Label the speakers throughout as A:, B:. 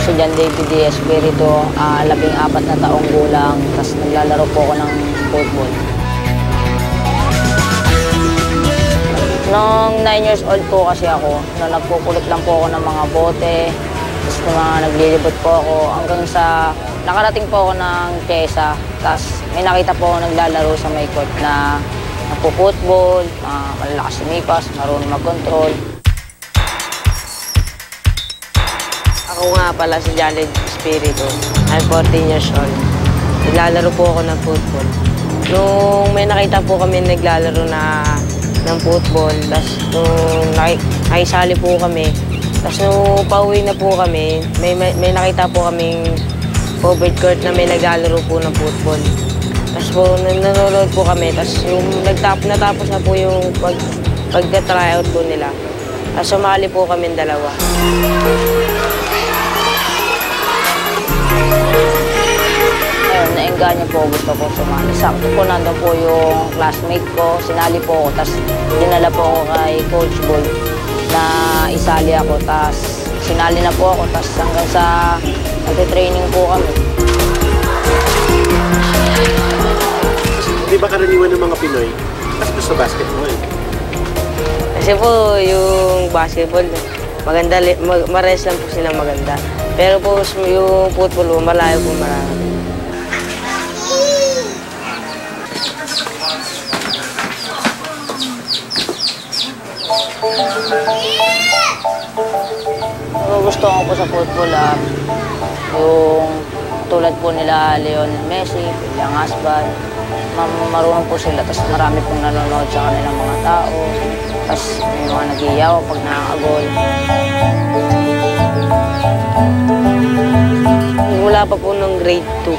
A: si John David D. Espiritu, 14 na taong gulang, tapos naglalaro po ako ng football. Noong 9 years old po kasi ako, nagpukulot lang po ako ng mga bote, tapos naglilibot po ako hanggang sa nakarating po ako ng Tiesa, tapos may nakita po ako naglalaro sa may court na nagpo-football, malalakas sumipas, marunong mag-control.
B: Ako nga pala si John David Espiritu. I'm 14 years old. Naglalaro po ako ng football. Nung may nakita po kami naglalaro ng football, tapos nung nakisali po kami, tapos nung pauwi na po kami, may nakita po kaming covered court na may naglalaro po ng football. Tapos po nanonood po kami, tapos yung natapos na po yung pagka-tryout po nila. Tapos sumali po kami dalawa.
A: Ayun, naengganyo po, gusto ko sumali. Sakto po nandun po yung classmate ko, sinali po ako, tapos dinala po ako kay Coach Boy na isali ako, tapos sinali na po ako, tapos hanggang sa nag-training po kami.
C: Di ba karaniwan ng mga Pinoy, mas gusto basketball?
B: Kasi po yung basketball, maganda, mares lang po sila maganda. Pero po yung football, malayo po marami.
A: Gusto ko po sa football, yung tulad po nila Lionel Messi, William Asbal, marunong po sila, tapos marami pong nanonood sa kanilang mga tao, tapos may mga nag-iyaw pag nakakagol.
B: Mula pa po nung grade 2.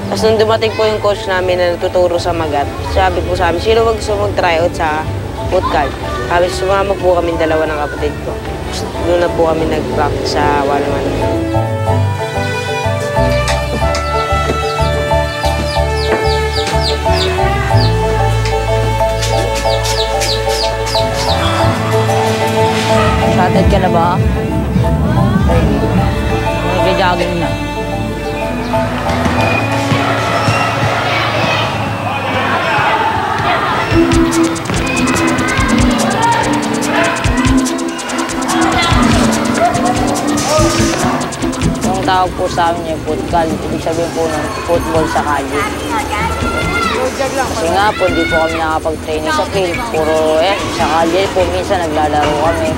B: Tapos nung dumating po yung coach namin na nagtuturo sa Magat, sabi po sa amin, sino gusto mag-tryout sa football? Sabi, sumama po kami dalawa ng kapatid ko. Doon na po kami nag-practice sa Walaman.
A: Excited ka na ba? Nag-jogging na. Yung tawag po sa amin yung football, ibig sabihin po ng football sa kalye. Kasi nga po, hindi po kami nakapag-training sa field. Puro sa kalye po, minsan naglalaro kami.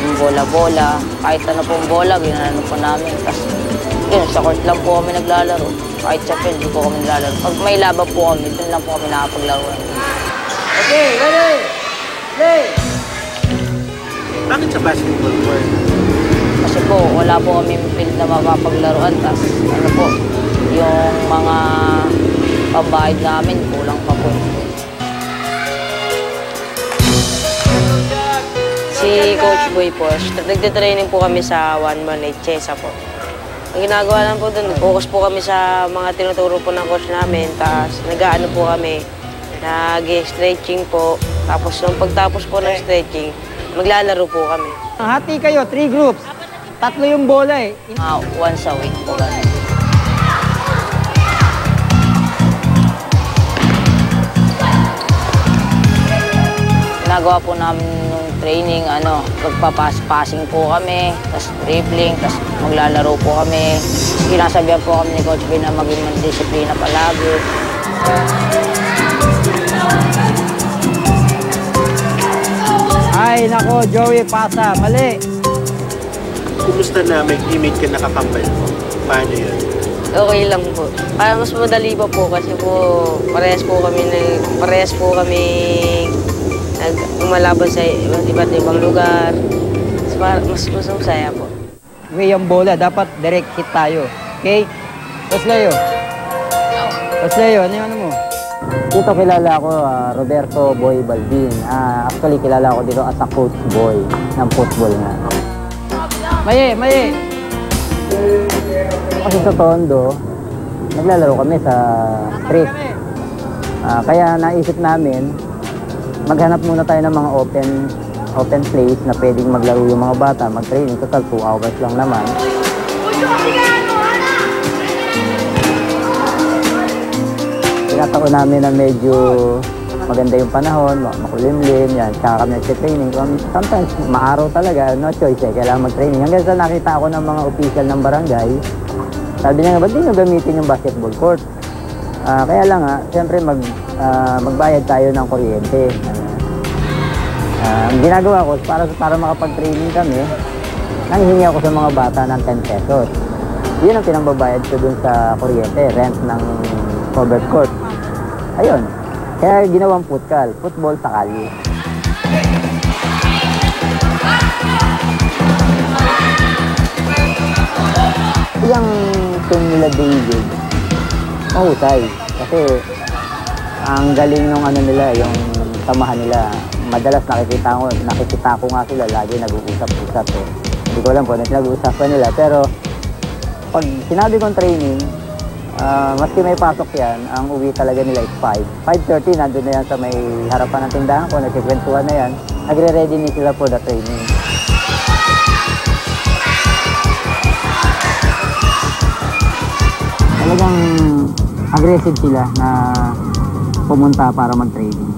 A: Yung bola-bola, kahit ano pong bola, ginano po namin. Tapos yun, sa court lang po kami naglalaro. Kahit sa field, hindi po kami naglalaro. Pag may laban po kami, dun lang po kami nakapaglaro.
D: Okay, ready? Play!
C: Bakit sa basketball court?
A: Kasi po, wala po kami field na mapapaglaruan. Tapos ano po, yung mga pambahid namin, kulang pa po.
B: Si Coach Boy po, nagtitraining po kami sa 1-1-8 Tiesa po. Ang ginagawa lang po doon, focus po kami sa mga tinuturo po ng coach namin, tapos nag-aano po kami, nag-stretching po, tapos nung pagtapos po ng stretching, maglalaro po kami.
D: Hati kayo, 3 groups. 3 yung bola eh.
A: Once a week po ganun. Ginagawa po namin nung training, magpapass-passing po kami, tapos dribbling, tapos maglalaro po kami. Sinasabihan po kami ni Coach B na maging disiplina palagi.
D: Ay, nako, Joey, pasa. Mali.
C: Kumusta na may teammate ka nakakambal mo? Paano yun?
B: Okay lang po. Para mas madali pa po kasi po parehas po kami umalaban sa iba't ibang lugar. Mas masaya po.
D: May yung bola, dapat direct hit tayo. Okay? Tapos Leo. Ano yung ano mo?
E: Dito kilala ako, Roberto Boy Balbin. Actually, kilala ako dito as a coach boy ng football nga.
D: Maye!
E: Kasi sa Tondo, naglalaro kami sa street. Kaya naisip namin, maghanap muna tayo ng mga open place na pwedeng maglaro yung mga bata, mag-training. Total 2 hours lang naman. tinataon namin na medyo maganda yung panahon, makulimlim, yan. Tsaka kami nagsitraining. Sometimes, maaraw talaga, no choice eh, kailangan mag-training. Hanggang sa nakita ako ng mga official ng barangay, sabi niya, ba't di nyo gamitin yung basketball court? Kaya lang siyempre magbayad tayo ng kuryente. Ang ginagawa ko, para makapag-training kami, nanghihingi ako sa mga bata ng 10 pesos. Yun ang pinambabayad ko dun sa kuryente, rent ng covered court. Ayun. Kaya ginawang futkal, football sa kalye. Yung team nila David, mahusay. Kasi ang galing ng ano nila, yung samahan nila. Madalas nakikita ko nga sila, lagi nag-uusap-usap eh. Hindi ko alam po, nag-uusapan nila. Pero pag sinabi kong training, maski may pasok yan, ang uwi talaga nila is 5. 5:30, nandun na yan sa may harapan ng tindahan ko, nagkikwentuhan na yan. Nagre-ready na sila for the training. Talagang aggressive sila na pumunta para mag-training.